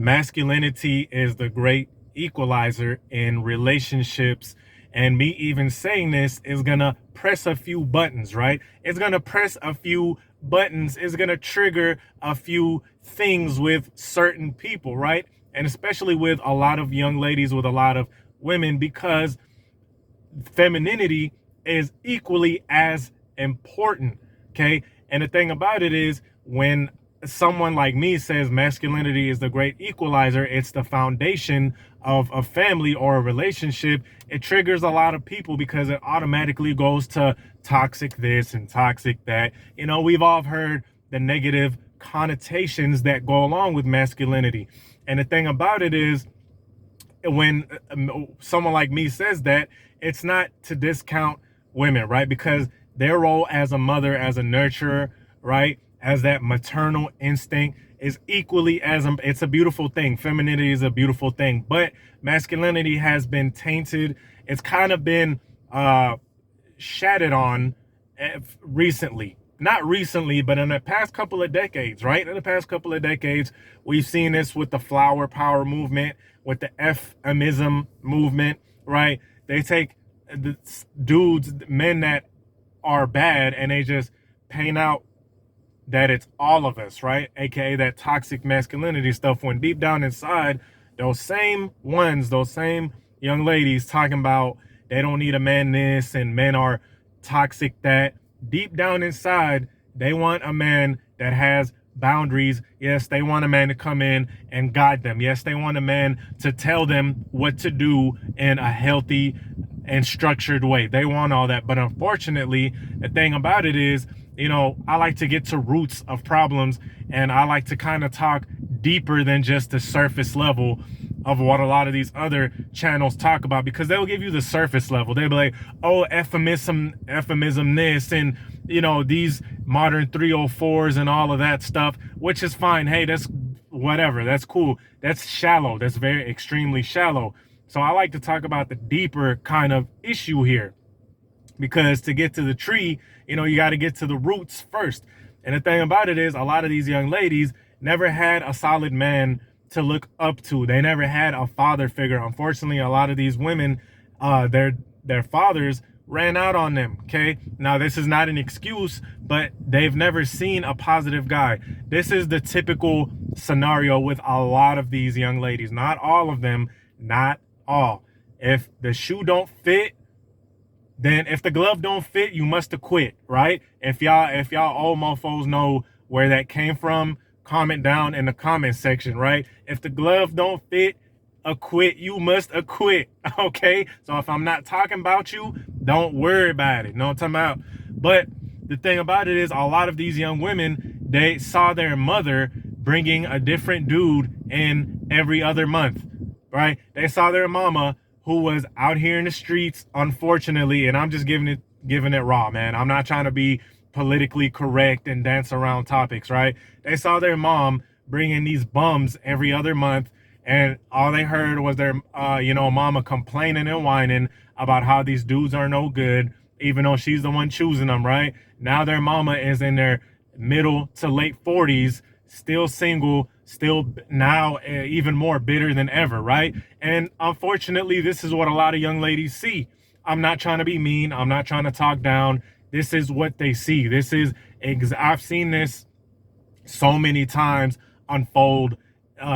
masculinity is the great equalizer in relationships. And me even saying this is gonna press a few buttons, right? It's gonna press a few buttons. It's gonna trigger a few things with certain people, right? And especially with a lot of young ladies, with a lot of women, because femininity is equally as important. Okay. And the thing about it is, when someone like me says masculinity is the great equalizer, it's the foundation of a family or a relationship, it triggers a lot of people because it automatically goes to toxic this and toxic that. You know, we've all heard the negative connotations that go along with masculinity. And the thing about it is, when someone like me says that, it's not to discount women, right? Because their role as a mother, as a nurturer, right, as that maternal instinct is equally as it's a beautiful thing. Femininity is a beautiful thing, but masculinity has been tainted. It's kind of been shattered on recently. Not recently, but in the past couple of decades, right? In the past couple of decades, we've seen this with the flower power movement, with the feminism movement, right? They take the dudes, men that are bad, and they just paint out that it's all of us, right? AKA that toxic masculinity stuff, when deep down inside, those same ones, those same young ladies talking about they don't need a man this and men are toxic that, deep down inside, they want a man that has boundaries. Yes, they want a man to come in and guide them. Yes, they want a man to tell them what to do in a healthy and structured way. They want all that. But unfortunately, the thing about it is, you know, I like to get to roots of problems, and I like to kind of talk deeper than just the surface level of what a lot of these other channels talk about, because they'll give you the surface level. They'll be like, oh, euphemism this, and, you know, these modern 304s and all of that stuff, which is fine. Hey, that's whatever. That's cool. That's shallow. That's very extremely shallow. So I like to talk about the deeper kind of issue here, because to get to the tree, you know, you got to get to the roots first. And the thing about it is, a lot of these young ladies never had a solid man to look up to. They never had a father figure. Unfortunately, a lot of these women, their fathers ran out on them. Okay, now this is not an excuse, but they've never seen a positive guy. This is the typical scenario with a lot of these young ladies. Not all of them, not all. If the shoe don't fit, then if the glove don't fit, you must have quit, right? If y'all old mofos know where that came from, comment down in the comment section, right? If the glove don't fit, acquit, you must acquit. Okay, so if I'm not talking about you, don't worry about it. Know what I'm talking about? But the thing about it is, a lot of these young women, they saw their mother bringing a different dude in every other month, right? They saw their mama, who was out here in the streets, unfortunately, and I'm just giving it raw, man. I'm not trying to be politically correct and dance around topics, right? They saw their mom bringing these bums every other month, and all they heard was their mama complaining and whining about how these dudes are no good, even though she's the one choosing them, right? Now their mama is in their middle to late 40s, still single, still now even more bitter than ever, right? And unfortunately, this is what a lot of young ladies see. I'm not trying to be mean. I'm not trying to talk down. This is what they see. This is, I've seen this so many times unfold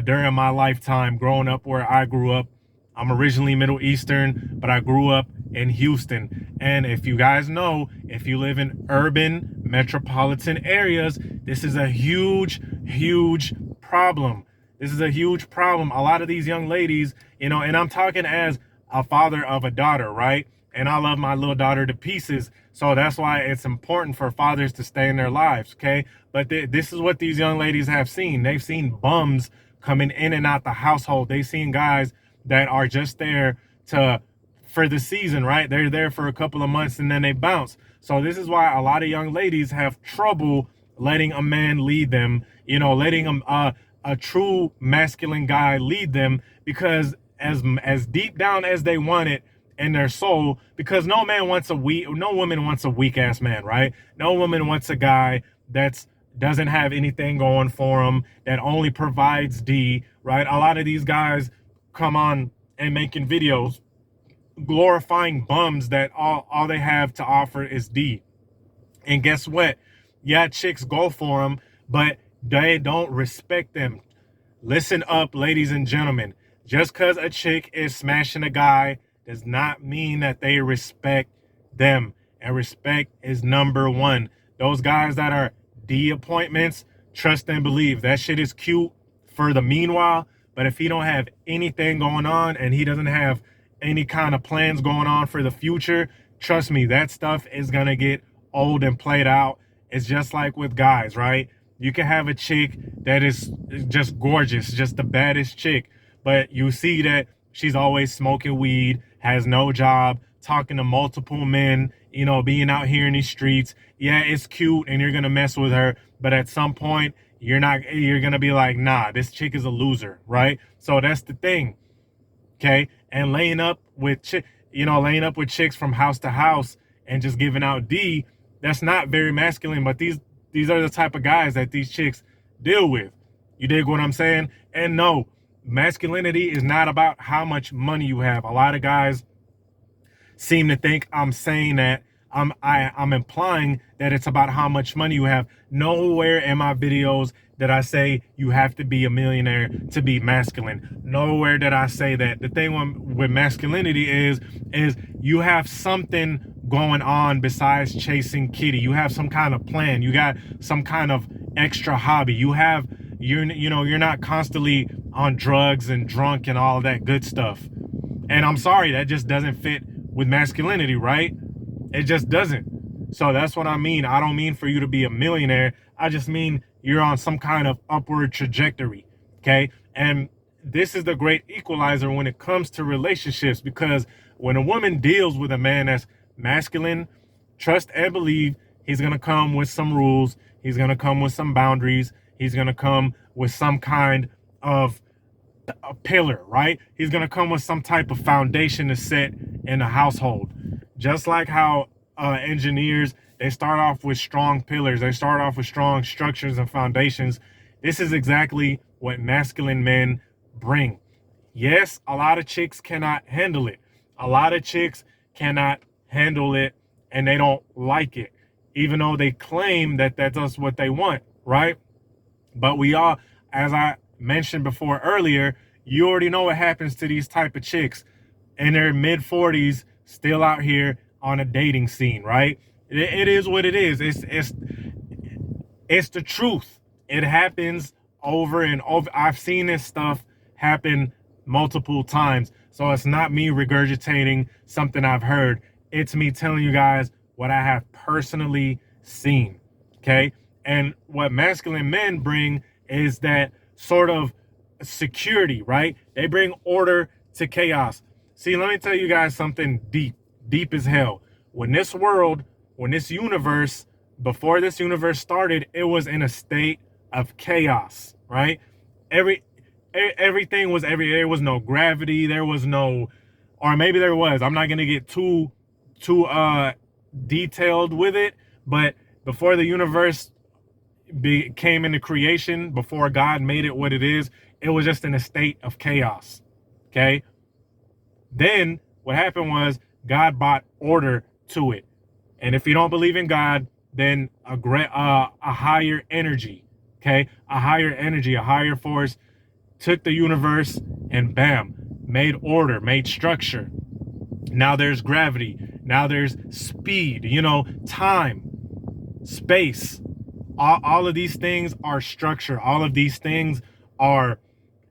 during my lifetime growing up where I grew up. I'm originally Middle Eastern, but I grew up in Houston. And if you guys know, if you live in urban metropolitan areas, this is a huge, huge problem. This is a huge problem. A lot of these young ladies, you know, and I'm talking as a father of a daughter, right? And I love my little daughter to pieces. So that's why it's important for fathers to stay in their lives, okay? But this is what these young ladies have seen. They've seen bums coming in and out the household. They've seen guys that are just there for the season, right? They're there for a couple of months and then they bounce. So this is why a lot of young ladies have trouble letting a man lead them, you know, letting a true masculine guy lead them, because as deep down as they want it in their soul, because no woman wants a weak ass man, right? No woman wants a guy that's doesn't have anything going for him, that only provides D, right? A lot of these guys come on and making videos glorifying bums that all they have to offer is D. And guess what? Yeah, chicks go for them, but they don't respect them. Listen up, ladies and gentlemen. Just because a chick is smashing a guy does not mean that they respect them. And respect is number one. Those guys that are D appointments, trust and believe. That shit is cute for the meanwhile, but if he don't have anything going on and he doesn't have any kind of plans going on for the future, trust me, that stuff is gonna get old and played out. It's just like with guys, right? You can have a chick that is just gorgeous, just the baddest chick, but you see that she's always smoking weed, has no job, talking to multiple men, you know, being out here in these streets. Yeah, it's cute and you're gonna mess with her, but at some point you're gonna be like, nah, this chick is a loser, right? So that's the thing. Okay. And laying up with chicks from house to house and just giving out D, that's not very masculine, but these are the type of guys that these chicks deal with. You dig what I'm saying? And no, masculinity is not about how much money you have. A lot of guys seem to think I'm saying that I'm implying that it's about how much money you have. Nowhere in my videos did I say you have to be a millionaire to be masculine. Nowhere did I say that. The thing with masculinity is you have something going on besides chasing kitty. You have some kind of plan. You got some kind of extra hobby. You're not constantly on drugs and drunk and all of that good stuff. And I'm sorry, that just doesn't fit with masculinity, right? It just doesn't. So that's what I mean. I don't mean for you to be a millionaire. I just mean you're on some kind of upward trajectory, okay? And this is the great equalizer when it comes to relationships, because when a woman deals with a man that's masculine, trust and believe he's going to come with some rules. He's going to come with some boundaries. He's going to come with some kind of a pillar, right? He's going to come with some type of foundation to set in the household. Just like how engineers, they start off with strong pillars. They start off with strong structures and foundations. This is exactly what masculine men bring. Yes, a lot of chicks cannot handle it. A lot of chicks cannot handle it and they don't like it, even though they claim that that's what they want, right? But we all, as I mentioned before earlier, you already know what happens to these type of chicks in their mid 40s, still out here on a dating scene, right? It is what it is. It's the truth. It happens over and over. I've seen this stuff happen multiple times. So it's not me regurgitating something I've heard. It's me telling you guys what I have personally seen. Okay. And what masculine men bring is that sort of security, right? They bring order to chaos. See, let me tell you guys something deep as hell. When this universe, before this universe started, it was in a state of chaos, right? Everything was there was no gravity, there was no, or maybe there was. I'm not gonna get too detailed with it, but before the universe came into creation, before God made it what it is, it was just in a state of chaos. Okay. Then what happened was God brought order to it. And if you don't believe in God, then a higher energy, okay, a higher force took the universe and bam, made order, made structure. Now there's gravity. Now there's speed, time, space. All of these things are structure. All of these things are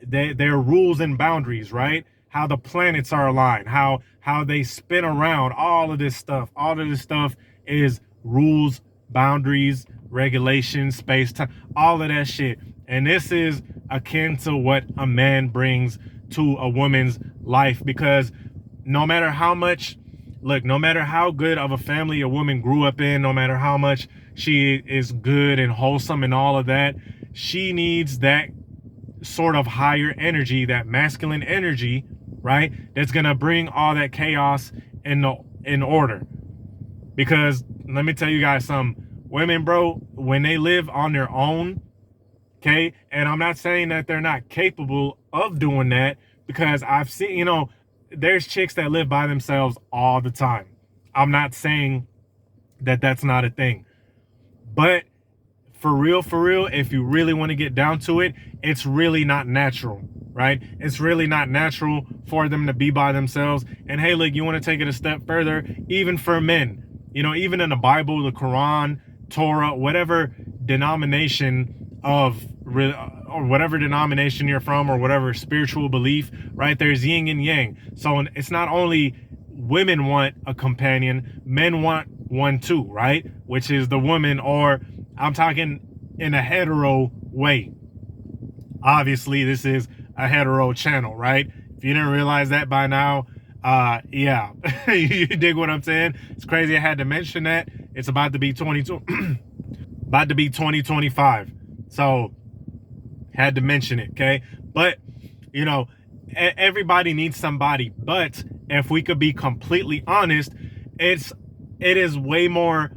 their rules and boundaries, right? How the planets are aligned, how they spin around, all of this stuff is rules, boundaries, regulations, space, time, all of that shit. And this is akin to what a man brings to a woman's life, because no matter how good of a family a woman grew up in, no matter how much she is good and wholesome and all of that, she needs that sort of higher energy, that masculine energy, right? That's gonna bring all that chaos in order. Because let me tell you guys something, Women, bro, when they live on their own, okay, and I'm not saying that they're not capable of doing that, because I've seen, there's chicks that live by themselves all the time. I'm not saying that that's not a thing. But for real, if you really want to get down to it, it's really not natural, right? It's really not natural for them to be by themselves. And hey, look, you want to take it a step further, even for men, even in the Bible, the Quran, Torah, whatever denomination or whatever denomination you're from, or whatever spiritual belief, right? There's yin and yang. So it's not only women want a companion, men want one too, right? Which is the woman, or I'm talking in a hetero way. Obviously, this is a hetero channel, right? If you didn't realize that by now, yeah, you dig what I'm saying? It's crazy I had to mention that. It's about to be 2025. So had to mention it, okay? But, everybody needs somebody. But if we could be completely honest, it is way more,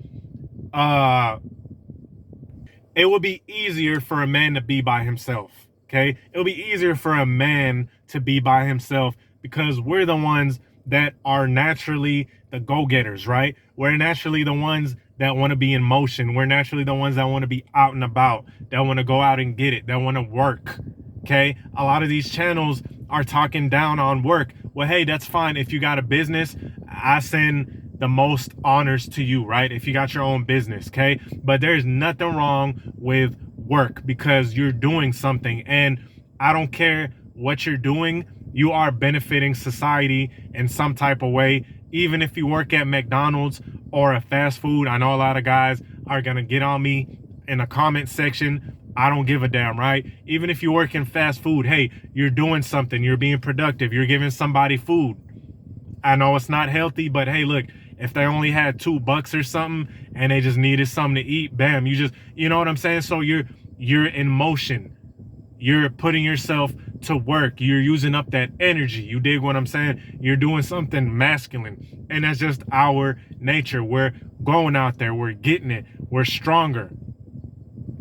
it would be easier for a man to be by himself, okay? It would be easier for a man to be by himself, because we're the ones that are naturally the go-getters, right? We're naturally the ones that want to be in motion. We're naturally the ones that want to be out and about, that want to go out and get it, that want to work, okay? A lot of these channels are talking down on work. Well, hey, that's fine. If you got a business, I send the most honors to you, right? If you got your own business, okay? But there's nothing wrong with work, because you're doing something, and I don't care what you're doing, you are benefiting society in some type of way. Even if you work at McDonald's or a fast food, I know a lot of guys are gonna get on me in the comment section. I don't give a damn, right? Even if you work in fast food, hey, you're doing something, you're being productive, you're giving somebody food. I know it's not healthy, but hey, look, if they only had $2 or something and they just needed something to eat, bam, you know what I'm saying? So you're in motion. You're putting yourself to work. You're using up that energy. You dig what I'm saying? You're doing something masculine. And that's just our nature. We're going out there. We're getting it. We're stronger.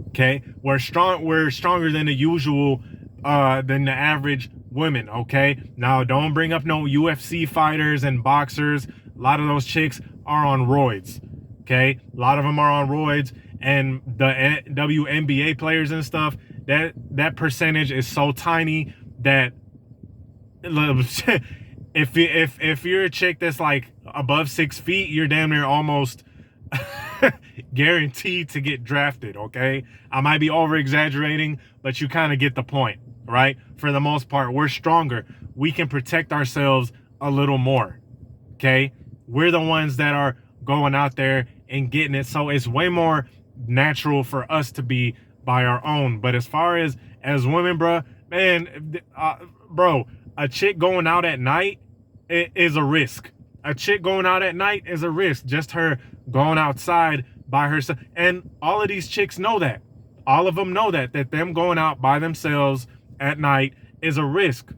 Okay? We're stronger than the usual, than the average women, okay? Now, don't bring up no UFC fighters and boxers. A lot of those chicks are on roids, okay? A lot of them are on roids, and the WNBA players and stuff, that percentage is so tiny that if you're a chick that's like above 6 feet, you're damn near almost guaranteed to get drafted, okay? I might be over exaggerating, but you kind of get the point, right? For the most part, we're stronger. We can protect ourselves a little more, okay? We're the ones that are going out there and getting it. So it's way more natural for us to be by our own. But as far as women, bro, man, bro, a chick going out at night is a risk. A chick going out at night is a risk. Just her going outside by herself. And all of these chicks know that. All of them know that them going out by themselves at night is a risk,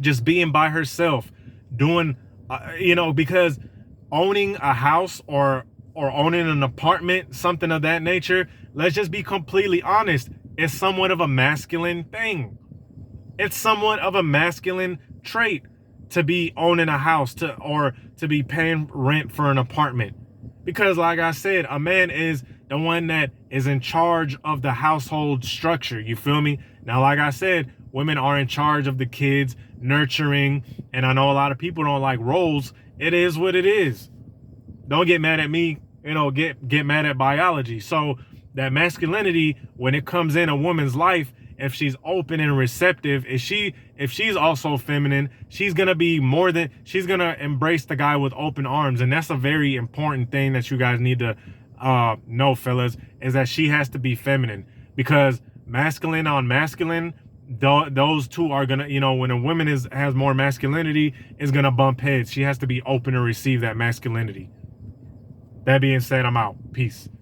just being by herself, doing, because owning a house or owning an apartment, something of that nature, let's just be completely honest, is somewhat of a masculine thing. It's somewhat of a masculine trait to be owning a house or to be paying rent for an apartment. Because like I said, a man is the one that is in charge of the household structure. You feel me? Now, like I said, women are in charge of the kids, nurturing, and I know a lot of people don't like roles. It is what it is. Don't get mad at me, get mad at biology. So that masculinity, when it comes in a woman's life, if she's open and receptive, if she's also feminine, she's gonna embrace the guy with open arms. And that's a very important thing that you guys need to know, fellas, is that she has to be feminine, because masculine on masculine, those two are gonna, when a woman has more masculinity, is gonna bump heads. She has to be open to receive that masculinity. That being said, I'm out. Peace.